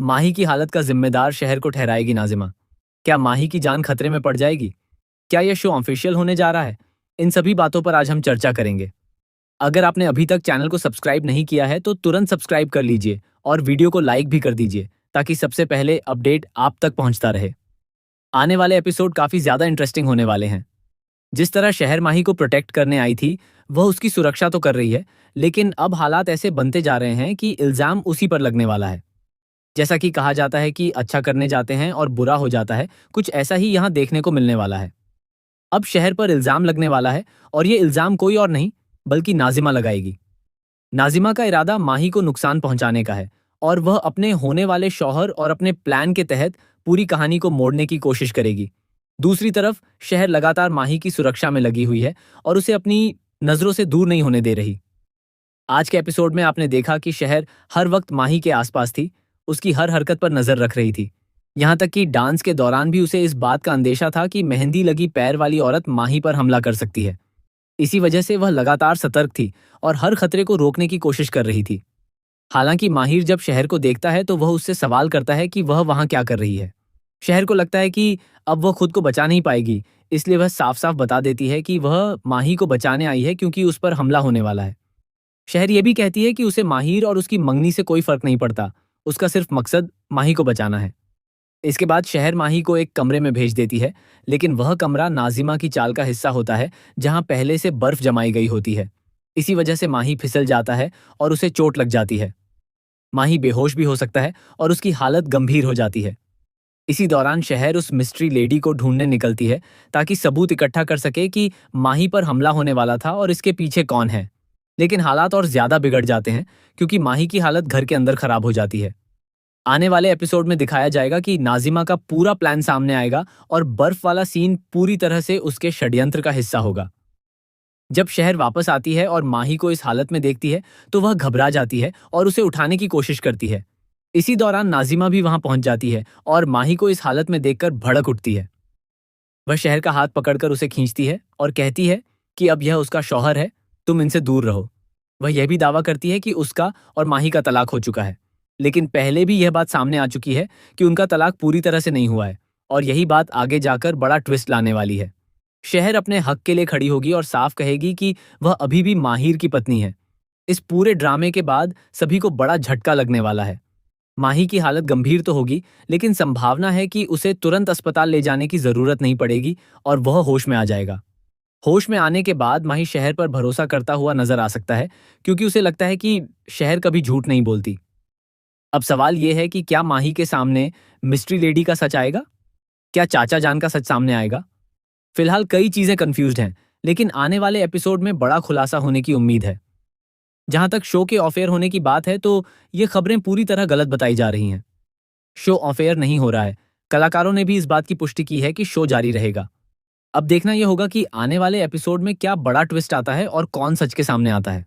माही की हालत का जिम्मेदार शहर को ठहराएगी नाजिमा? क्या माही की जान खतरे में पड़ जाएगी? क्या यह शो ऑफिशियल होने जा रहा है? इन सभी बातों पर आज हम चर्चा करेंगे। अगर आपने अभी तक चैनल को सब्सक्राइब नहीं किया है तो तुरंत सब्सक्राइब कर लीजिए और वीडियो को लाइक भी कर दीजिए ताकि सबसे पहले अपडेट आप तक पहुंचता रहे। आने वाले एपिसोड काफी ज्यादा इंटरेस्टिंग होने वाले हैं। जिस तरह शहर माही को प्रोटेक्ट करने आई थी, वह उसकी सुरक्षा तो कर रही है, लेकिन अब हालात ऐसे बनते जा रहे हैं कि इल्जाम उसी पर लगने वाला है। जैसा कि कहा जाता है कि अच्छा करने जाते हैं और बुरा हो जाता है, कुछ ऐसा ही यहाँ देखने को मिलने वाला है। अब शहर पर इल्जाम लगने वाला है और ये इल्जाम कोई और नहीं बल्कि नाजिमा लगाएगी। नाजिमा का इरादा माही को नुकसान पहुंचाने का है और वह अपने होने वाले शौहर और अपने प्लान के तहत पूरी कहानी को मोड़ने की कोशिश करेगी। दूसरी तरफ शहर लगातार माही की सुरक्षा में लगी हुई है और उसे अपनी नजरों से दूर नहीं होने दे रही। आज के एपिसोड में आपने देखा कि शहर हर वक्त माही के आसपास थी, उसकी हर हरकत पर नजर रख रही थी। यहाँ तक कि डांस के दौरान भी उसे इस बात का अंदेशा था कि मेहंदी लगी पैर वाली औरत माही पर हमला कर सकती है। इसी वजह से वह लगातार सतर्क थी और हर खतरे को रोकने की कोशिश कर रही थी। हालांकि माहिर जब शहर को देखता है तो वह उससे सवाल करता है कि वह वहां क्या कर रही है। शहर को लगता है कि अब वह खुद को बचा नहीं पाएगी, इसलिए वह साफ साफ बता देती है कि वह माही को बचाने आई है क्योंकि उस पर हमला होने वाला है। शहर यह भी कहती है कि उसे माहिर और उसकी मंगनी से कोई फर्क नहीं पड़ता, उसका सिर्फ मकसद माही को बचाना है। इसके बाद शहर माही को एक कमरे में भेज देती है, लेकिन वह कमरा नाजिमा की चाल का हिस्सा होता है जहां पहले से बर्फ जमाई गई होती है। इसी वजह से माही फिसल जाता है और उसे चोट लग जाती है। माही बेहोश भी हो सकता है और उसकी हालत गंभीर हो जाती है। इसी दौरान शहर उस मिस्ट्री लेडी को ढूंढने निकलती है ताकि सबूत इकट्ठा कर सके कि माही पर हमला होने वाला था और इसके पीछे कौन है। लेकिन हालात और ज्यादा बिगड़ जाते हैं क्योंकि माही की हालत घर के अंदर खराब हो जाती है। आने वाले एपिसोड में दिखाया जाएगा कि नाजिमा का पूरा प्लान सामने आएगा और बर्फ वाला सीन पूरी तरह से उसके षड्यंत्र का हिस्सा होगा। जब शहर वापस आती है और माही को इस हालत में देखती है तो वह घबरा जाती है और उसे उठाने की कोशिश करती है। इसी दौरान नाजिमा भी वहां पहुंच जाती है और माही को इस हालत में देखकर भड़क उठती है। वह शहर का हाथ पकड़कर उसे खींचती है और कहती है कि अब यह उसका शौहर है, तुम इनसे दूर रहो। वह यह भी दावा करती है कि उसका और माही का तलाक हो चुका है, लेकिन पहले भी यह बात सामने आ चुकी है कि उनका तलाक पूरी तरह से नहीं हुआ है और यही बात आगे जाकर बड़ा ट्विस्ट लाने वाली है। शहर अपने हक के लिए खड़ी होगी और साफ कहेगी कि वह अभी भी माहिर की पत्नी है। इस पूरे ड्रामे के बाद सभी को बड़ा झटका लगने वाला है। माही की हालत गंभीर तो होगी, लेकिन संभावना है कि उसे तुरंत अस्पताल ले जाने की जरूरत नहीं पड़ेगी और वह होश में आ जाएगा। होश में आने के बाद माही शहर पर भरोसा करता हुआ नजर आ सकता है क्योंकि उसे लगता है कि शहर कभी झूठ नहीं बोलती। अब सवाल यह है कि क्या माही के सामने मिस्ट्री लेडी का सच आएगा? क्या चाचा जान का सच सामने आएगा? फिलहाल कई चीजें कंफ्यूज्ड हैं, लेकिन आने वाले एपिसोड में बड़ा खुलासा होने की उम्मीद है। जहां तक शो के ऑफ एयर होने की बात है तो ये खबरें पूरी तरह गलत बताई जा रही हैं। शो ऑफ एयर नहीं हो रहा है। कलाकारों ने भी इस बात की पुष्टि की है कि शो जारी रहेगा। अब देखना यह होगा कि आने वाले एपिसोड में क्या बड़ा ट्विस्ट आता है और कौन सच के सामने आता है।